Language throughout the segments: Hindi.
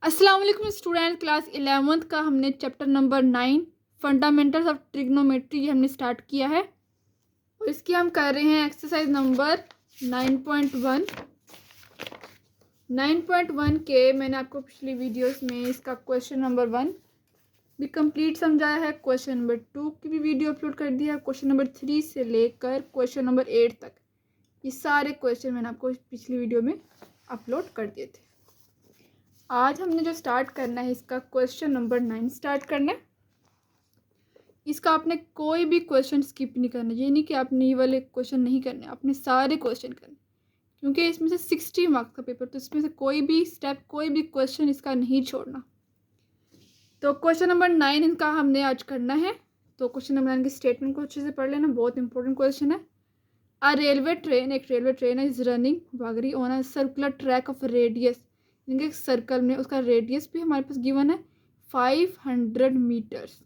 अस्सलाम वालेकुम स्टूडेंट। क्लास 11th का हमने chapter number 9 fundamentals of trigonometry ये हमने स्टार्ट किया है और इसकी हम कर रहे हैं एक्सरसाइज नंबर 9.1। 9.1 के मैंने आपको पिछली वीडियोस में इसका क्वेश्चन नंबर 1 भी कंप्लीट समझाया है, क्वेश्चन नंबर 2 की भी वीडियो अपलोड कर दिया है, क्वेश्चन नंबर 3 से लेकर क्वेश्चन नंबर 8 तक ये सारे क्वेश्चन मैंने आपको पिछली वीडियो में अपलोड कर दिए थे। आज हमने जो स्टार्ट करना है इसका क्वेश्चन नंबर 9 स्टार्ट करना है। इसका आपने कोई भी क्वेश्चन स्किप नहीं करना, ये नहीं कि आपने ये वाले क्वेश्चन नहीं करने, आपने सारे क्वेश्चन करने, क्योंकि इसमें से 60 मार्क्स का पेपर, तो इसमें से कोई भी स्टेप कोई भी क्वेश्चन इसका नहीं छोड़ना। तो क्वेश्चन नंबर 9 इनका हमने आज करना है। तो क्वेश्चन नंबर 9 की स्टेटमेंट को अच्छे से पढ़ लेना, बहुत इंपॉर्टेंट क्वेश्चन है। एक रेलवे ट्रेन इज रनिंग भाग रही on a circular track of radius, इनके एक सर्कल में उसका रेडियस भी हमारे पास गिवन है 500 मीटर्स।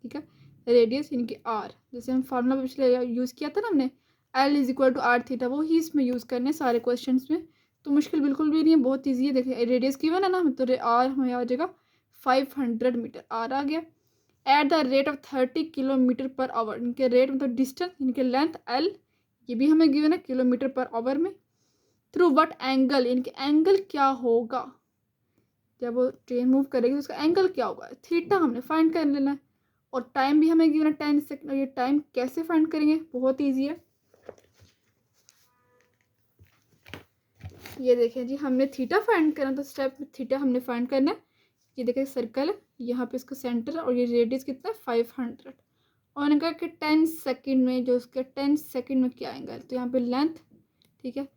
ठीक है, रेडियस इनके आर, जैसे हम फार्मूला पिछले यूज़ किया था ना हमने, L is equal to R theta, वो ही इसमें यूज़ करने सारे क्वेश्चन में। तो मुश्किल बिल्कुल भी नहीं है, बहुत ईजी है। देखिए रेडियस गिवन है ना, तो आर हमें आ जाएगा 500 मीटर, आर आ गया। At the rate of 30 kilometre per hour, इनके रेट मतलब डिस्टेंस, इनके लेंथ एल ये भी हमें गिवन है किलोमीटर पर आवर में। थ्रू व्हाट एंगल, इनके एंगल क्या होगा जब वो ट्रेन मूव करेगी, उसका एंगल क्या होगा, थीटा हमने फाइंड कर लेना है। और टाइम भी हमें गिवन है 10 सेकंड, और ये टाइम कैसे फाइंड करेंगे, बहुत ईजी है। ये देखें जी, हमने थीटा फाइंड करना, तो स्टेप थीटा हमने फाइंड करना है। ये देखें सर्कल है, यहाँ पे इसका सेंटर है और ये रेडियस कितना है 500, और इनका कि 10 सेकंड में, जो उसके 10 सेकंड में क्या आएगा, तो यहाँ पे लेंथ। ठीक है,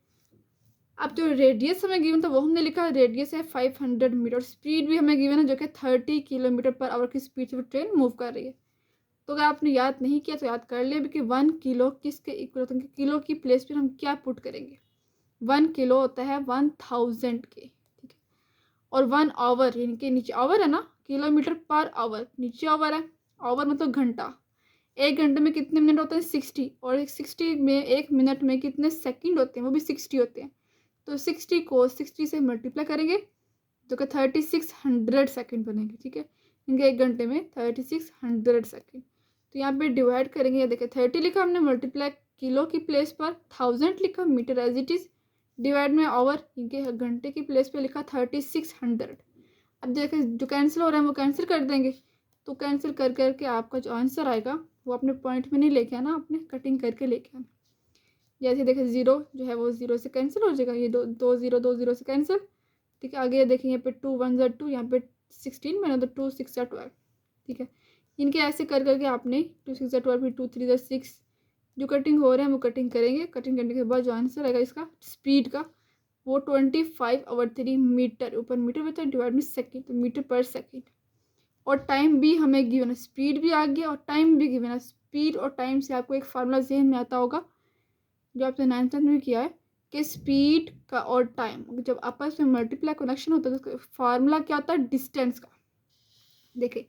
अब जो रेडियस हमें गिवन था वो हमने लिखा, रेडियस है 500 मीटर, स्पीड भी हमें गिवन है जो कि 30 किलोमीटर पर आवर की स्पीड से ट्रेन मूव कर रही है। तो अगर आपने याद नहीं किया तो याद कर ले कि 1 किलो किसके इक्वल होता है, किलो की प्लेस पर हम क्या पुट करेंगे। 1 किलो होता है 1000 के। ठीक है, और 1 आवर, यानी कि नीचे आवर है ना, किलोमीटर पर आवर, नीचे आवर है, आवर मतलब घंटा। एक घंटे में कितने मिनट होते हैं 60, और 60 में एक मिनट में कितने सेकंड होते हैं, वो भी 60 होते हैं। तो 60 को 60 से मल्टीप्लाई करेंगे तो क्या 3600 सेकंड बनेंगे। ठीक है, इनके एक घंटे में 3600 सेकंड। तो यहाँ पे डिवाइड करेंगे, ये देखिए 30 लिखा हमने, मल्टीप्लाई किलो की प्लेस पर 1000 लिखा, metre as it is, divide में आवर, इनके घंटे की प्लेस पे लिखा 3600। अब देखिए जो कैंसिल हो रहा है वो कैंसिल कर देंगे, तो कैंसिल कर करके आपका जो आंसर आएगा वो अपने पॉइंट में नहीं लेके आना, अपने कटिंग करके लेके आना। जैसे देखिए जीरो जो है वो जीरो से कैंसिल हो जाएगा, ये दो जीरो से कैंसिल। ठीक है, आगे देखें यहाँ पे 2 1 ज़ा 2, यहाँ पे 16 मैंने तो 2 6 ज़ा 12। ठीक है, इनके ऐसे कर करके आपने 2 6 ज़ा 12 फिर 2 3 ज़ा 6 जो कटिंग हो रहे हैं वो कटिंग करेंगे। कटिंग करने के बाद जो आंसर आएगा इसका स्पीड का, वो 25/3 मीटर, ऊपर मीटर बचा डिवाइड में सेकेंड, तो मीटर पर सेकेंड। और टाइम भी हमें गिवन है, स्पीड भी आ गया और टाइम भी गिवन है। स्पीड और टाइम से आपको एक फार्मूला जहन में आता होगा जो आपने 9th में किया है, कि स्पीड का और टाइम जब आपस में मल्टीप्लाई कनेक्शन होता है तो फार्मूला क्या होता है, डिस्टेंस का। देखिए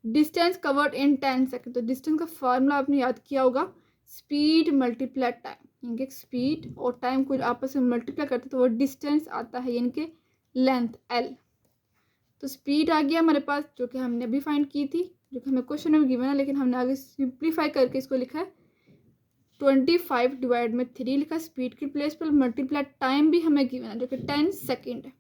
डिस्टेंस कवर्ड इन 10 सेकंड, तो डिस्टेंस का फार्मूला आपने याद किया होगा, स्पीड मल्टीप्लाई टाइम। इनके स्पीड और टाइम को आपस में मल्टीप्लाई करते तो वो डिस्टेंस आता है, इनके लेंथ एल। तो स्पीड आ गया हमारे पास, जो कि हमने अभी फाइंड की थी, जो कि हमें क्वेश्चन में गिवन है, लेकिन हमने आगे सिंप्लीफाई करके इसको लिखा है 25 डिवाइड में 3 लिखा स्पीड की प्लेस पर, मल्टीप्लाई टाइम भी हमें गिवन है जो कि 10 सेकेंड है।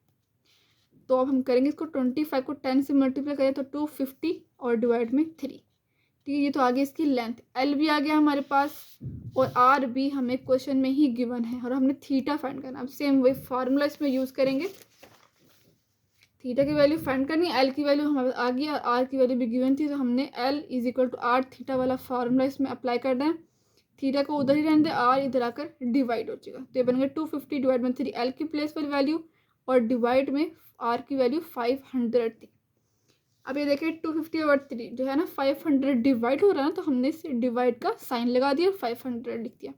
तो अब हम करेंगे इसको 25 को 10 से मल्टीप्लाई करें तो 250 और डिवाइड में 3। ठीक है, ये तो आगे इसकी लेंथ एल भी आ गया हमारे पास, और आर भी हमें क्वेश्चन में ही गिवन है, और हमने थीटा फाइंड करना। अब सेम वही फार्मूला इसमें यूज़ करेंगे, थीटा की वैल्यू फाइंड करनी है, एल की वैल्यू हमारे आ गई और आर की वैल्यू भी गिवन थी, तो हमने L is equal to R theta वाला फार्मूला इसमें अप्लाई करना है। थीटा को उधर ही रहने दे, आर इधर आकर डिवाइड हो जाएगा, तो ये बन गया 250 डिवाइड में 3 एल की प्लेस पर वैल्यू, और डिवाइड में आर की वैल्यू 500 थी। अब ये देखिए 250 और 3 जो है ना 500 डिवाइड हो रहा है ना, तो हमने इसे डिवाइड का साइन लगा दिया, 500 लिख दिया।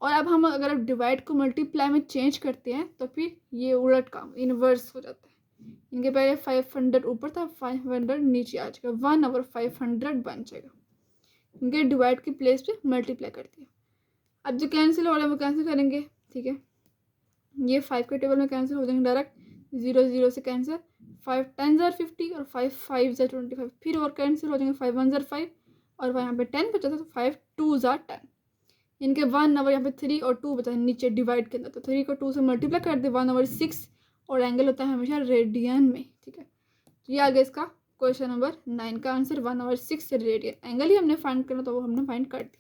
और अब हम अगर डिवाइड को मल्टीप्लाई में चेंज करते हैं तो फिर ये उलट काम इनवर्स हो जाता है। इनके पहले 500 ऊपर था, 500 नीचे आ जाएगा, 1 ओवर 500 बन जाएगा। इनके डिवाइड की प्लेस पे मल्टीप्लाई कर दिया। अब जो कैंसिल हो रहा है वो कैंसिल करेंगे। ठीक है, ये 5 के टेबल में कैंसिल हो जाएंगे डायरेक्ट, 0 0 से कैंसिल, 5 10 ज़ार 50 और 5 5 ज़ार 25, फिर और कैंसिल हो जाएंगे, 5 1 ज़ार 5 और यहाँ पे 10 बचा था, तो 5 2 ज़ार 10, इनके 1 ओवर यहाँ पे 3 और 2 बचा नीचे डिवाइड के अंदर, तो 3 को 2 से मल्टीप्लाई कर दे, 1 ओवर 6, और एंगल होता है हमेशा रेडियन में, ठीक है। तो ये आ गया इसका क्वेश्चन नंबर 9 का आंसर, 1 ओवर 6 रेडियन, एंगल ही हमने फाइंड करना, तो वो हमने फाइंड कर दिया।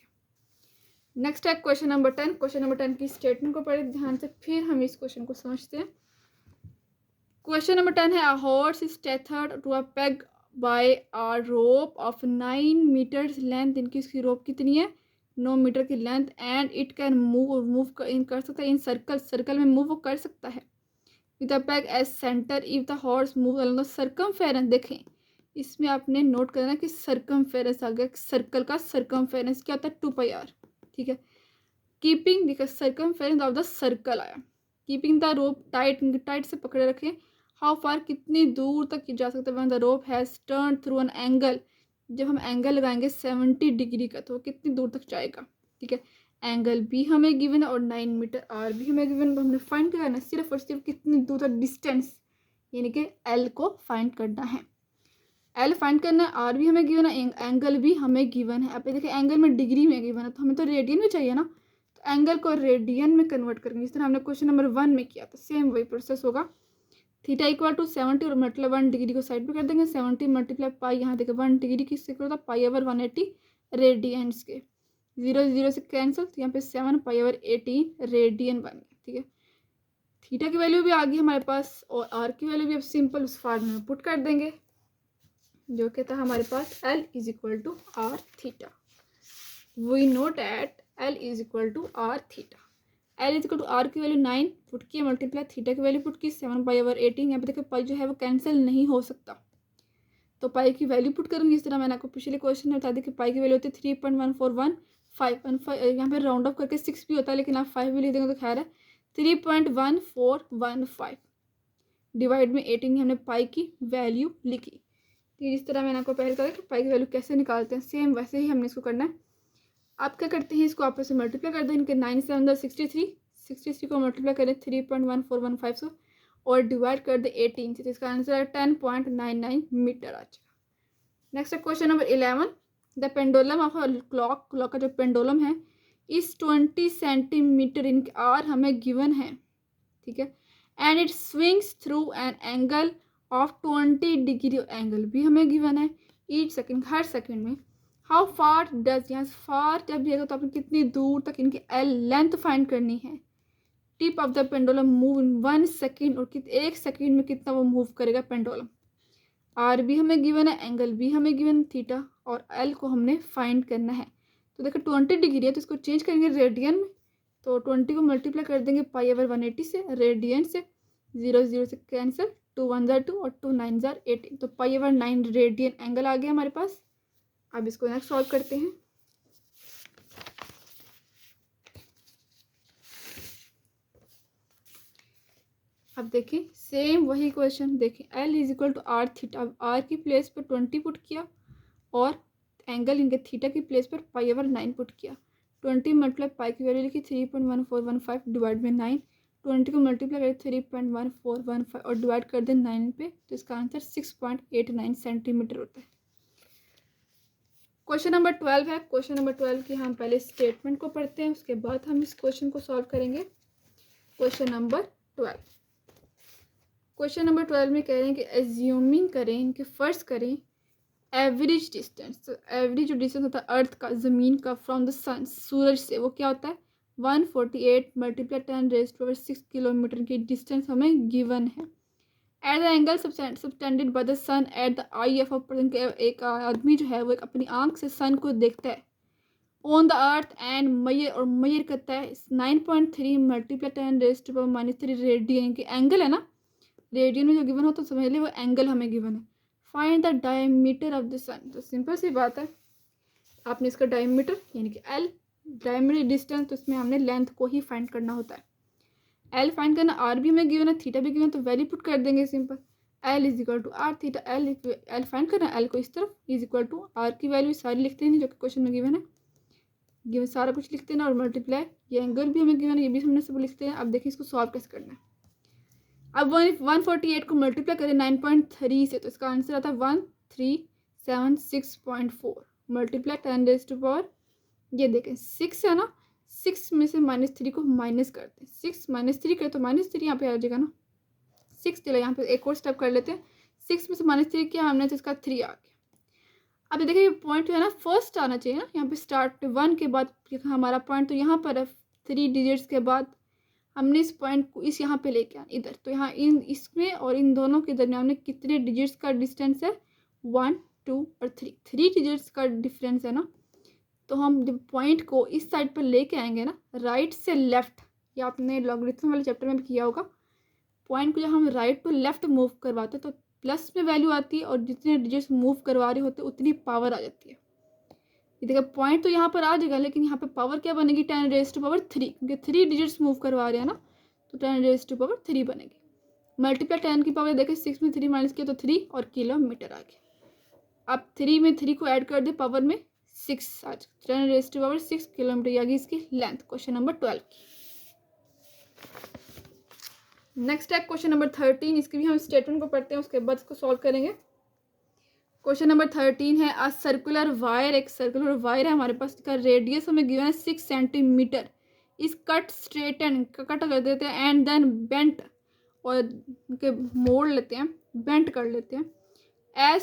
नेक्स्ट है क्वेश्चन नंबर 10। क्वेश्चन नंबर 10 की स्टेटमेंट को पढ़े ध्यान से, फिर हम इस क्वेश्चन को समझते हैं। क्वेश्चन नंबर 10 है, a horse is tethered to a peg by a rope of 9 metres length, इनकी इसकी रोप कितनी है, 9 मीटर की length, and it can move कर सकता है इन सर्कल, सर्कल में मूव कर सकता है, with a peg as centre, if the horse move along the circumference. देखें इसमें आपने नोट करना कि सर्कमफेरेंस आ गया, सर्कल का सर्कमफेरेंस क्या होता है, 2πr, ठीक है। कीपिंग देखा सर्कमफेरेंस ऑफ द सर्कल आया, keeping the rope tight, tight से पकड़े रखें, हाउ फार कितनी दूर तक जा सकते हैं, the rope has turn through an angle, जब हम एंगल लगाएंगे 70 डिग्री का, तो कितनी दूर तक जाएगा, ठीक है। एंगल भी हमें गिवन है और 9 मीटर आर भी हमें गिवन, हमने फाइंड करना है सिर्फ और सिर्फ कितनी दूर तक डिस्टेंस, यानी कि एल को फाइंड करना है, एल फाइंड करना है, आर भी हमें गिवन है, एंगल भी हमें गिवन है। अब देखिए एंगल में डिग्री में गिवन है, तो हमें तो रेडियन में चाहिए ना, तो एंगल को रेडियन में कन्वर्ट करेंगे, जिस तरह हमने क्वेश्चन नंबर 1 में किया था, सेम वही प्रोसेस होगा। थीटा इक्वल टू 70 और मतलब 1 डिग्री को साइड पे कर देंगे, 70 मल्टीप्लाई पाई, यहाँ देखिए 1 डिग्री किससे होता है, पाई ओवर 180 रेडियंस के, 0 0 से कैंसिल, तो यहाँ पे 7 पाई ओवर 18 रेडियन बन गया, ठीक है। थीटा की वैल्यू भी आ गई हमारे पास, और आर की वैल्यू भी अब सिंपल उस फार्मूले में पुट कर देंगे, जो कहता है हमारे पास L is equal to R theta. We note at L is equal to R theta, L is equal to R की वैल्यू 9 पुट की, मल्टीप्लाई थीटा की वैल्यू पुट की 7 पाई ओवर 18, यहाँ पे देखो पाई जो है वो कैंसिल नहीं हो सकता, तो पाई की वैल्यू पुट करूँगी, इस तरह मैंने आपको पिछले क्वेश्चन में बता दी कि पाई की वैल्यू होती है 3.1415, यहाँ पे राउंड ऑफ करके 6 भी होता है, लेकिन आप 5 भी लिख देंगे तो खैर है, 3.1415 डिवाइड में 18 हमने पाई की वैल्यू लिखी। जिस तरह मैंने आपको पहले कहा कि पाई की वैल्यू कैसे निकालते हैं, सेम वैसे ही हमने इसको करना है। आप क्या करते हैं, इसको आपस में मल्टीप्लाई कर दें, इनके 9 से अंदर 63 को मल्टीप्लाई करें 3.1415 से, और डिवाइड कर दे 18 से, तो इसका आंसर है 10.99 मीटर आ जाएगा। नेक्स्ट है question number 11, the pendulum of clock, clock का जो पेंडुलम है इस 20 सेंटीमीटर, इनके आर हमें गिवन है, ठीक है, and it swings through an angle of 20 degree, angle भी हमें गिवन है ईच सेकंड, हर सेकंड में। हाउ फार डज, यहाँ से फार जब दिएगा तो आपने कितनी दूर तक इनकी एल लेंथ फाइंड करनी है, tip of the pendulum move in 1 second, और 1 सेकेंड में कितना वो मूव करेगा पेंडुलम। आर भी हमें गिवन है, एंगल भी हमें गिवन थीटा, और एल को हमने फाइंड करना है। तो देखो 20 डिग्री है, तो इसको चेंज करेंगे रेडियन में, तो 20 को मल्टीप्लाई कर देंगे पाई ओवर 180 से, रेडियन से 0 0 से कैंसिल, 2 1 ज़ार 2 और 2 9 ज़ार 18, तो पाई ओवर 9 रेडियन एंगल आ गया हमारे पास। अब इसको नेक्स्ट सॉल्व करते हैं। अब देखें सेम वही क्वेश्चन, देखें L is equal to R theta, अब आर की प्लेस पर 20 पुट किया, और एंगल इनके थीटा की प्लेस पर पाई ओवर 9 पुट किया, 20 मल्टीप्लाई पाई की वैल्यू लिखी 3.1415 डिवाइड में 9, 20 को मल्टीप्लाई करें 3.1415 और डिवाइड कर दें 9 पे, तो इसका आंसर 6.89 सेंटीमीटर होता है। क्वेश्चन नंबर 12 है, क्वेश्चन नंबर 12 की हम पहले स्टेटमेंट को पढ़ते हैं, उसके बाद हम इस क्वेश्चन को सॉल्व करेंगे। क्वेश्चन नंबर 12, क्वेश्चन नंबर 12 में कह रहे हैं कि एज्यूमिंग करें, इनके फर्स्ट करें एवरेज डिस्टेंस, तो एवरेज जो डिस्टेंस होता है अर्थ का, ज़मीन का, फ्रॉम द सन, सूरज से, वो क्या होता है 148 मल्टीप्लाई 10⁻⁶ किलोमीटर की डिस्टेंस हमें गिवन है। At the angle subtended by the sun at the eye of a person, एक आदमी जो है वो एक अपनी आंख से सन को देखता है, on the earth and measure करता है 9.3 मल्टीप्लाई 10⁻³ रेडियन के, एंगल है ना, रेडियन में जो गिवन हो तो समझ लिया वो एंगल हमें गिवन है। Find the diameter of the sun, तो सिंपल सी बात है, आपने इसका डायमीटर यानी कि एल, डायमीटर डिस्टेंस, तो इसमें हमने लेंथ को ही फाइंड करना होता है। एल फाइंड करना, आर भी हमें गिवन है, थीटा भी गिवन, तो वैल्यू पुट कर देंगे simple, L is equal to R theta, L find करना, एल को इस तरफ इज इक्वल टू आर की वैल्यू सारी लिखते हैं जो कि क्वेश्चन में गिवन है, गिवन सारा कुछ लिखते हैं ना, और मल्टीप्लाई, ये एंगल भी हमें गिवन है, ये भी हमने सब लिखते हैं। अब देखिए इसको सॉल्व कैसे करना है। अब 148 को मल्टीप्लाई करें 9.3 से, तो इसका आंसर आता है 1376.4 मल्टीप्लाई 10⁻⁴ ये देखें 6 है ना, 6 में से -3 को माइनस करते हैं, 6 -3 करें तो -3 यहाँ पे आ जाएगा ना, 6 चलो यहाँ पे एक और स्टेप कर लेते हैं, 6 में से -3 किया हमने तो इसका 3 आ गया। अब ये देखिए ये पॉइंट जो है ना फर्स्ट आना चाहिए ना, यहाँ पे स्टार्ट 1 के बाद हमारा पॉइंट तो यहाँ पर है 3 डिजिट्स के बाद हमने इस पॉइंट को इस यहाँ पे लेके आना इधर, तो यहाँ इन इसमें और इन दोनों के दरमियान में कितने डिजिट्स का डिस्टेंस है 1 2 और 3 डिजिट्स का डिफरेंस है ना। तो हम जब पॉइंट को इस साइड पर लेके आएंगे ना राइट से लेफ्ट, या आपने लॉगरिथम वाले चैप्टर में भी किया होगा, पॉइंट को जब हम राइट टू लेफ्ट मूव करवाते हैं तो प्लस में वैल्यू आती है और जितने डिजिट्स मूव करवा रहे होते उतनी पावर आ जाती है। ये देखिए पॉइंट तो यहाँ पर आ जाएगा लेकिन यहाँ पे पावर क्या बनेगी 10⁻3 क्योंकि 3 डिजिट्स मूव करवा रहे हैं ना, तो 10⁻3 बनेगी। मल्टीप्लाई 10 की पावर देखें 6 में 3 माइनस किया तो 3 और किलोमीटर आ गया। अब 3 में 3 को ऐड कर दे पावर में 6 आज 10⁻6 किलोमीटर आ गई इसकी लेंथ। क्वेश्चन नंबर 12 की नेक्स्ट है क्वेश्चन नंबर 13, इसकी भी हम स्टेटमेंट को पढ़ते हैं उसके बाद इसको सॉल्व करेंगे। क्वेश्चन नंबर 13 है अ सर्कुलर वायर, एक सर्कुलर वायर है हमारे पास, इसका रेडियस हमें गिवन है 6 सेंटीमीटर, इस कट स्ट्रेट एंड कट कर देते हैं एंड देन बेंट और के मोड़ लेते हैं, बेंट कर लेते हैं as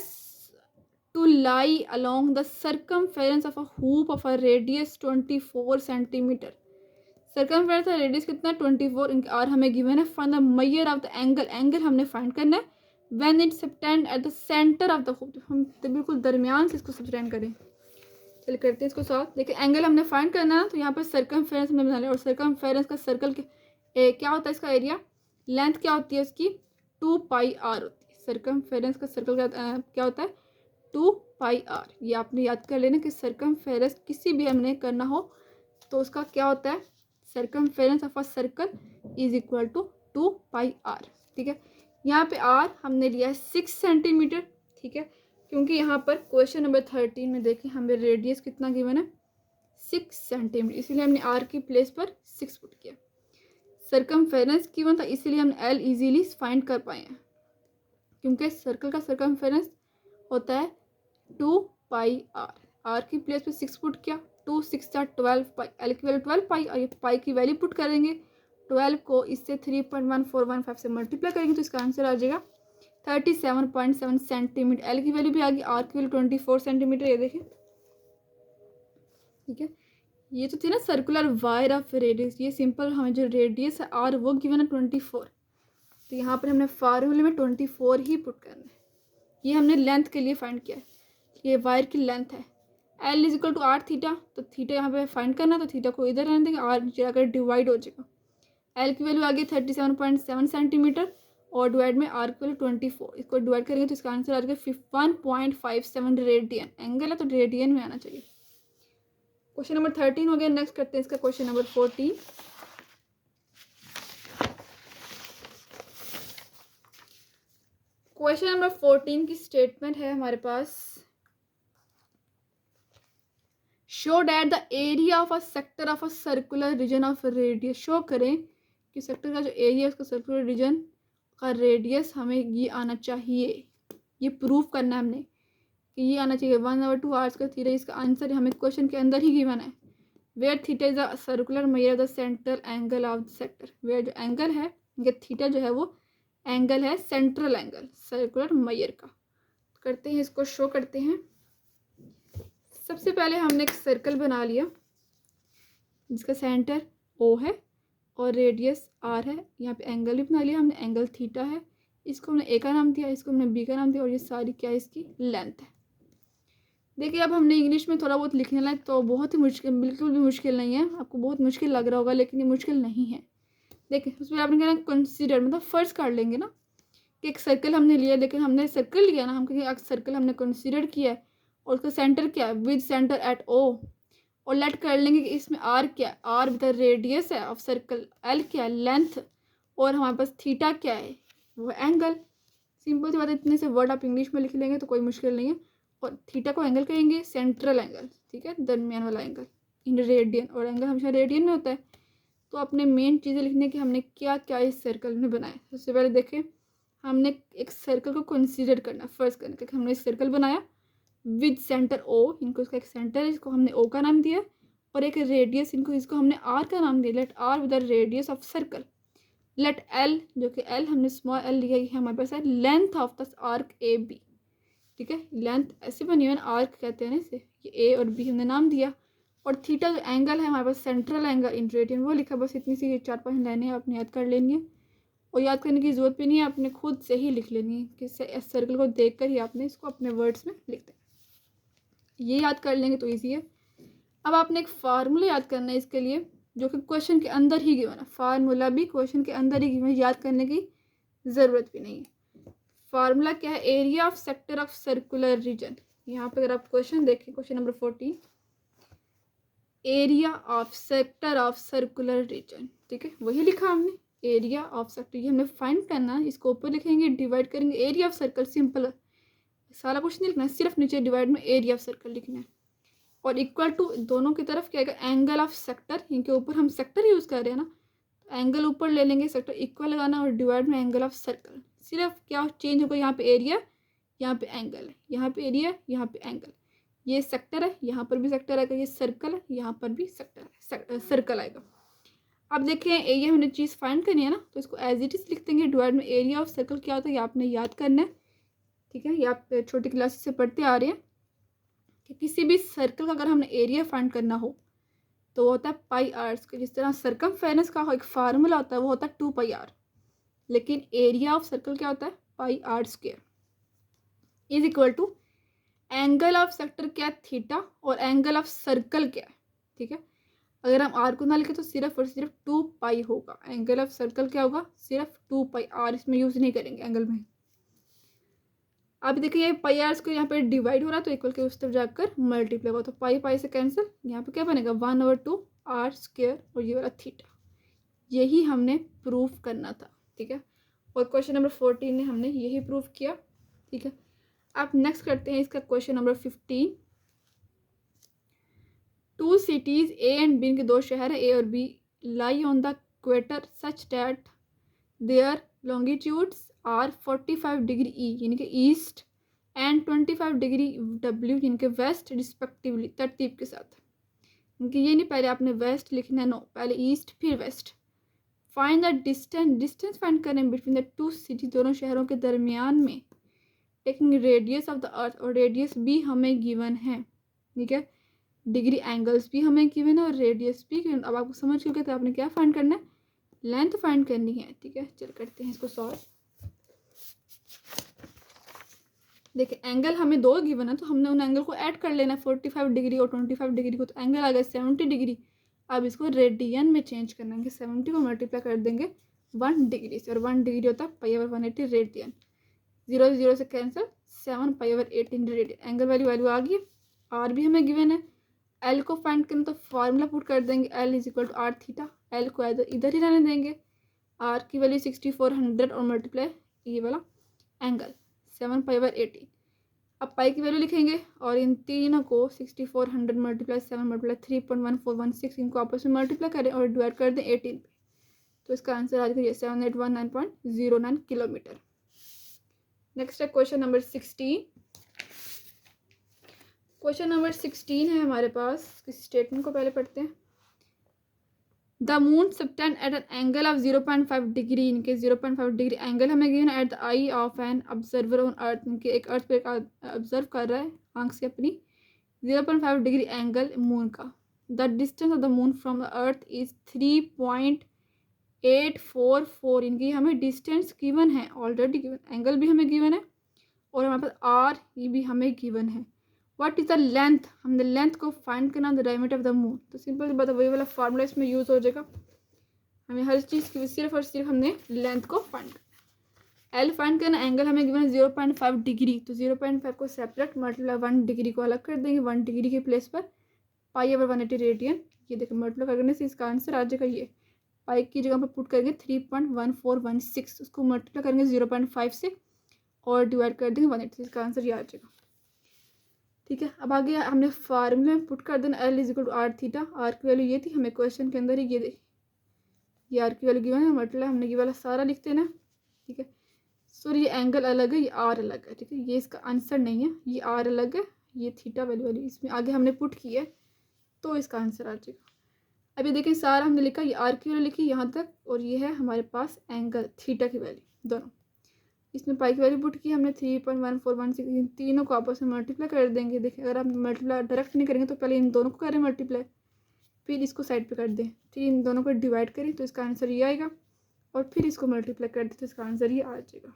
to lie along the circumference of a hoop of a radius 24 centimetre. Circumference का रेडियस कितना 24 और हमें गिवन है find the measure of the angle, angle हमने फाइंड करना है when it subtend at the centre of the hoop, हम तो बिल्कुल दरमियान से इसको सबटेंड करें। चलिए करते हैं इसको सॉल्व। देखिए एंगल हमने फाइंड करना है तो यहाँ पर सर्कमफेरेंस हमने बना लिया और सर्कमफेरेंस का सर्कल के क्या होता है इसका एरिया, लेंथ क्या होती है इसकी 2πr होती है। सर्कमफेरेंस का सर्कल क्या होता है 2πr, ये आपने याद कर लेना कि सर्कमफेरेंस किसी भी हमने करना हो तो उसका क्या होता है circumference of a circle is equal to 2πr। ठीक है, यहाँ पे r हमने लिया है 6 सेंटीमीटर। ठीक है, क्योंकि यहाँ पर क्वेश्चन नंबर 13 में देखिए हमें रेडियस कितना गिवन है 6 सेंटीमीटर, इसीलिए हमने r की प्लेस पर 6 पुट किया। सर्कमफेरेंस गिवन था इसीलिए हम l इजीली फाइंड कर पाए हैं, क्योंकि सर्कल का सर्कमफेरेंस होता है 2πr, r की प्लेस पर 6 पुट किया, 2 6 12 पाई, एल की वैल्यू 12 पाई और ये पाई की वैल्यू पुट करेंगे 12 को इससे 3.1415 से मल्टीप्लाई करेंगे तो इसका आंसर आ जाएगा 37.7 सेंटीमीटर। एल की वैल्यू भी आ गई, आर की वैल्यू 24 सेंटीमीटर, ये देखें। ठीक है, ये तो थी ना सर्कुलर वायर ऑफ रेडियस, ये सिंपल हमें जो रेडियस है आर वो गिवन है 24, तो यहाँ पर हमने फार्मूले में 24 ही पुट करना है। ये हमने लेंथ के लिए फाइंड किया है, ये वायर की लेंथ है L is equal to R theta, तो थीटा यहाँ पे फाइंड करना तो थीटा को इधर रहने देंगे, आर जाकर डिवाइड हो जाएगा। एल की वैल्यू आ गई 37.7 सेंटीमीटर और डिवाइड में आर की वैल्यू 24, इसको डिवाइड करेंगे तो इसका आंसर आ जाएगा 1.57 रेडियन, एंगल है तो रेडियन में आना चाहिए। क्वेश्चन नंबर 13 हो गया, नेक्स्ट करते हैं इसका क्वेश्चन नंबर 14। क्वेश्चन नंबर 14 की स्टेटमेंट है हमारे पास, show that the area of a sector of a circular region of radius, show करें कि सेक्टर का जो एरिया है उसका सर्कुलर रीजन का रेडियस हमें ये आना चाहिए, ये प्रूव करना है हमने कि ये आना चाहिए 1/2 आवर्स का थीटा। इसका आंसर हमें क्वेश्चन के अंदर ही गिवन है, where theta is a circular measure the central angle of the sector, where जो एंगल है ये थीटा जो है वो एंगल है सेंट्रल एंगल सर्कुलर मेजर का। करते हैं इसको, शो करते हैं। सबसे पहले हमने एक सर्कल बना लिया जिसका सेंटर O है और रेडियस R है, यहाँ पे एंगल भी बना लिया हमने, एंगल थीटा है, इसको हमने A का नाम दिया, इसको हमने B का नाम दिया और ये सारी क्या है इसकी लेंथ है। देखिए अब हमने इंग्लिश में थोड़ा बहुत लिखने लगे तो बहुत ही मुश्किल, बिल्कुल भी मुश्किल नहीं है, आपको बहुत मुश्किल लग रहा होगा लेकिन ये मुश्किल नहीं है। देखिए उसमें आपने कहना कंसीडर, मतलब फर्स्ट कर लेंगे ना कि एक सर्कल हमने लिया, लेकिन हमने सर्कल लिया ना, हम कहेंगे सर्कल हमने कंसीडर किया है और उसका सेंटर क्या है विद सेंटर एट O, और लेट कर लेंगे कि इसमें R क्या है, R विद रेडियस है ऑफ सर्कल, L क्या है लेंथ, और हमारे पास थीटा क्या है वो एंगल। सिंपल सी बात है, इतने से वर्ड आप इंग्लिश में लिख लेंगे तो कोई मुश्किल नहीं है। और थीटा को एंगल कहेंगे सेंट्रल एंगल, ठीक है, दरमियान वाला एंगल इन रेडियन, और एंगल हमेशा रेडियन में होता है। तो अपने मेन चीज़ें लिखने की हमने क्या क्या इस सर्कल में बनाया। सबसे पहले देखें, हमने एक सर्कल को कंसीडर करना, फर्स्ट करना कि हमने एक सर्कल बनाया विद सेंटर ओ, इनको इसका एक सेंटर है, इसको हमने ओ का नाम दिया, और एक रेडियस, इसको हमने आर का नाम दिया। Let R with the radius of circle. Let L, जो कि एल हमने स्मॉल एल लिया है, हमारे पास है length of the arc A B. ठीक है, लेंथ ऐसे बनी हुई है, आर्क कहते हैं ना इसे, ये ए और बी हमने नाम दिया। और थीटा जो एंगल है हमारे पास सेंट्रल एंगल इन रेडियन वो लिखा। बस इतनी सी 4-5 लाइनें आपने याद कर लेनी है, और याद करने की ज़रूरत भी नहीं है, आपने खुद से ही लिख लेनी है कि इस सर्कल को देखकर ही आपने इसको अपने वर्ड्स में लिख देना। ये याद कर लेंगे तो ईजी है। अब आपने एक फार्मूला याद करना है इसके लिए, जो कि क्वेश्चन के अंदर ही गिवन है। फार्मूला भी क्वेश्चन के अंदर ही गिवन है, याद करने की ज़रूरत भी नहीं है। फार्मूला क्या है? Area of sector of circular region. यहाँ पर अगर आप क्वेश्चन देखें, question number 14, area of sector of circular region. ठीक है, वही लिखा हमने, एरिया ऑफ सेक्टर। ये हमने फाइंड करना है, इसको ऊपर लिखेंगे, डिवाइड करेंगे, एरिया ऑफ सर्कल, सिंपल, सारा कुछ नहीं लिखना है, सिर्फ नीचे डिवाइड में एरिया ऑफ सर्कल लिखना है। और इक्वल टू दोनों की तरफ क्या है, एंगल ऑफ सेक्टर, इनके ऊपर हम सेक्टर यूज़ कर रहे हैं ना, तो एंगल ऊपर ले लेंगे, सेक्टर इक्वल लगाना, और डिवाइड में एंगल ऑफ सर्कल। सिर्फ क्या चेंज होगा, यहाँ पे एरिया, यहाँ पे एंगल है, यहाँ पे एरिया, यहाँ पे एंगल। ये सेक्टर है, यहाँ पर भी सेक्टर आएगा, ये सर्कल है, यहाँ पर भी सेक्टर है, सर्कल आएगा। अब देखें, ये हमने चीज़ फाइंड करनी है ना, तो इसको एज इट इज लिख देंगे, डिवाइड में एरिया ऑफ सर्कल क्या होता है ये आपने याद करना है। ठीक है, ये आप छोटी क्लासेस से पढ़ते आ रहे हैं कि किसी भी सर्कल का अगर हमने एरिया फाइंड करना हो तो वो होता है पाई आर स्क्वायर। जिस तरह सर्कमफेरेंस का एक फार्मूला होता है वो होता है 2 पाई आर, लेकिन एरिया ऑफ सर्कल क्या होता है, pi r square is equal to angle of sector क्या है, थीटा, और एंगल ऑफ सर्कल क्या है। ठीक है, अगर हम आर को ना लिखे तो सिर्फ और सिर्फ 2 पाई होगा। एंगल ऑफ सर्कल क्या होगा, सिर्फ 2 पाई, आर इसमें यूज नहीं करेंगे एंगल में। अब देखिए, ये पाई आर स्क्वायर यहाँ पे डिवाइड हो रहा है, तो इक्वल के उस तरफ जाकर मल्टीप्लाई होगा, तो पाई पाई से कैंसिल, यहाँ पे क्या बनेगा 1/2 आर स्क्वायर, और ये वाला थीटा। यही हमने प्रूफ करना था। ठीक है, और क्वेश्चन नंबर 14 में हमने यही प्रूफ किया। ठीक है, अब नेक्स्ट करते हैं इसका question number 15। 2 cities A and B, के 2 शहर है ए और B, lie on the equator such that their longitudes are 45 degree E, यानी कि ईस्ट, एंड 25 डिग्री डब्ल्यू, यानी कि वेस्ट, रिस्पेक्टिवली, तरतीब के साथ। क्योंकि ये नहीं पहले आपने वेस्ट लिखना है, नो, पहले ईस्ट फिर west. Find the distance, distance find करें बिटवीन द 2 सिटी, दोनों शहरों के दरमियान में, taking radius of the earth, और रेडियस भी हमें गिवन है। ठीक है, डिग्री एंगल्स भी हमें गिवन है और रेडियस भी गिवन। अब आपको समझ चुके थे आपने क्या फाइंड करना है, लेंथ फाइंड करनी है। ठीक है, चल करते हैं इसको सॉल्व। देखिए, एंगल हमें 2 गिवन है, तो हमने उन एंगल को ऐड कर लेना है, 45 डिग्री और 25 डिग्री को, तो एंगल आ गया 70 डिग्री। अब इसको रेडियन में चेंज करना है, 70 को मल्टीप्लाई कर देंगे 1 डिग्री से, और 1 डिग्री होता है π/180 रेडियन। 0 0 से कैंसिल, 7 π/18 रेडियन। एंगल वैल्यू आ गई। आर भी हमें गिवन है, एल को फाइंड करना तो फार्मूला पुट कर देंगे, L is equal to R theta. L को इधर ही रहने देंगे, आर की वैल्यू 6400 और मल्टीप्लाई ये वाला एंगल 7 π/18। अब पाई की वैल्यू लिखेंगे, और इन तीनों को 6400 मल्टीप्लाई 7 मल्टीप्लाई 3.1416, इनको आपस में मल्टीप्लाई करें और डिवाइड कर दें 18 पे, तो इसका आंसर आ जाएगा 7819.09 किलोमीटर। नेक्स्ट है क्वेश्चन नंबर 16। क्वेश्चन नंबर 16 है हमारे पास, इस स्टेटमेंट को पहले पढ़ते हैं। The moon subtend at an angle of 0.5 degree, इनके 0.5 डिग्री एंगल हमें given at the eye of an observer on earth, इनके एक अर्थ पे ऑब्जर्व कर रहा है आंख से अपनी, 0.5 डिग्री एंगल मून का। The distance of the moon from the earth is 3.844, इनकी हमें डिस्टेंस गिवन है ऑलरेडी, गिवन एंगल भी हमें गिवन है, और हमारे पास आर ये भी हमें गिवन है। व्हाट इज द लेंथ, हमने लेंथ को फाइंड करना, the diameter of the moon, तो सिंपल बात है, वही वाला फार्मूला इसमें यूज हो जाएगा। हमें हर चीज़ की सिर्फ और सिर्फ हमने लेंथ को फाइंड करना। एल फाइंड करना, एंगल हमें गिवन है 0.5 डिग्री, तो 0.5 को सेपरेट मल्टीप्लाई 1 डिग्री को अलग कर देंगे, 1 डिग्री के प्लेस पर π/180 रेडियन। ये देखो मल्टीप्लाई करने से इसका आंसर आ जाएगा, ये पाई की जगह पर पुट करेंगे 3.1416, उसको मल्टीप्लाई करेंगे 0.5 से और डिवाइड कर देंगे 180, इसका आंसर ये आ जाएगा। ठीक है, अब आगे हमने फार्मूले में पुट कर देना, L is equal to R theta. R की वैल्यू ये थी, हमें क्वेश्चन के अंदर ही ये ये आर की वैल्यू गिवन है, मतलब हमने ये वाला सारा लिखते हैं ना, ठीक है। सो ये एंगल अलग है, ये आर अलग है, ठीक है। ये इसका आंसर नहीं है, ये आर अलग है, ये थीटा वैल्यू इसमें आगे हमने पुट की है, तो इसका आंसर आ जाएगा। अभी देखिए सारा हमने लिखा, ये आर की वैल्यू लिखी यहाँ तक, और ये है हमारे पास एंगल थीटा की वैल्यू दोनों। इसमें पाई की वैल्यू पुट की हमने 3.1416, इन तीनों को आपस में मल्टीप्लाई कर देंगे। देखिए अगर आप मल्टीप्लाई डायरेक्ट नहीं करेंगे तो पहले इन दोनों को करें मल्टीप्लाई, फिर इसको साइड पे कर दें, फिर इन दोनों को डिवाइड करें तो इसका आंसर ये आएगा, और फिर इसको मल्टीप्लाई कर दें तो इसका आंसर ये आ जाएगा।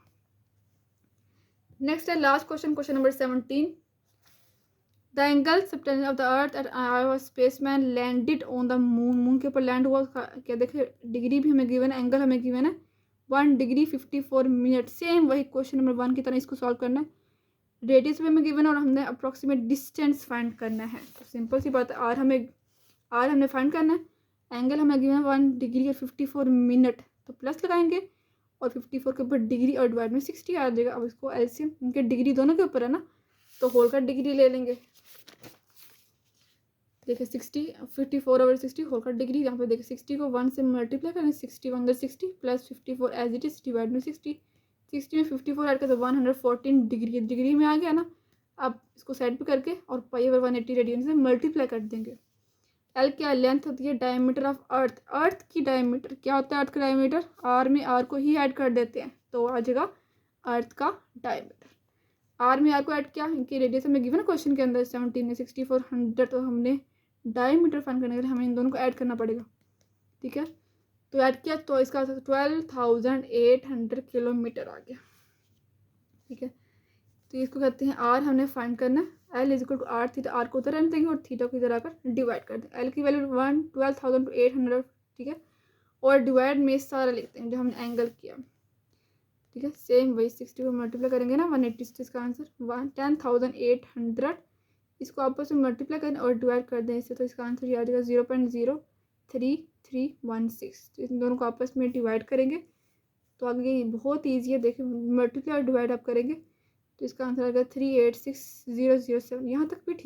नेक्स्ट है last question, question number 17। The angle subtension of the earth at our spaceman landed on the moon, moon के ऊपर लैंड हुआ, क्या देखिए डिग्री भी हमें गिवन है, एंगल हमें गिवन है 1 डिग्री 54 मिनट। सेम वही क्वेश्चन नंबर 1 की तरह इसको सॉल्व करना है, रेडियस भी हमें गिवन है और हमने अप्रॉक्सीमेट डिस्टेंस फाइंड करना है। तो सिंपल सी बात है, आर हमने फाइंड करना है, एंगल हमें गिवन है 1 डिग्री और 54 मिनट, तो प्लस लगाएंगे और 54 के ऊपर डिग्री और डिवाइड में 60 आ जाएगा। अब इसको एलसीएम, इनके डिग्री दोनों के ऊपर है ना, तो होल का डिग्री ले लेंगे। देखिए 60, 54/60 होल का डिग्री, यहाँ पे देखिए 60 को 1 से मल्टीप्लाई करें, 60 1 60 plus 54 as it is divide में 60 में 54 ऐड कर तो 114 डिग्री, डिग्री में आ गया ना। अब इसको साइड पे करके और π/180 रेडियन से मल्टीप्लाई कर देंगे। एल क्या लेंथ होती है, डायमीटर ऑफ अर्थ, अर्थ की डायमीटर क्या होता है, अर्थ का डायमीटर, आर में आर को ही ऐड कर देते हैं तो आ जाएगा अर्थ का डायमीटर। आर में आर को ऐड किया, इनकी रेडियस में गिवन क्वेश्चन के अंदर 17 है, 64 100, तो हमने डायमीटर फाइंड करने के लिए हमें इन दोनों को ऐड करना पड़ेगा, ठीक है। तो ऐड किया तो इसका 12,800 किलोमीटर आ गया, ठीक है। तो इसको कहते हैं आर हमने फाइंड करना है, L is equal to R theta, R को उधर रहने देंगे और थीटा को इधर आकर डिवाइड कर देंगे। एल की वैल्यू 12,800, ठीक है, और डिवाइड में सारा लिखते हैं जो हमने एंगल किया, ठीक है। सेम वही 60 को मल्टीप्लाई करेंगे ना 180 से, इसका आंसर 10,800, इसको आपस में मल्टीप्लाई करें और डिवाइड कर दें इससे, तो इसका आंसर ये आ जाएगा 0.0316। तो इन दोनों को आपस में डिवाइड करेंगे तो आगे बहुत ईजी है, देखिए मल्टीप्लाई और डिवाइड आप करेंगे तो इसका आंसर आएगा 386,007। यहाँ तक भी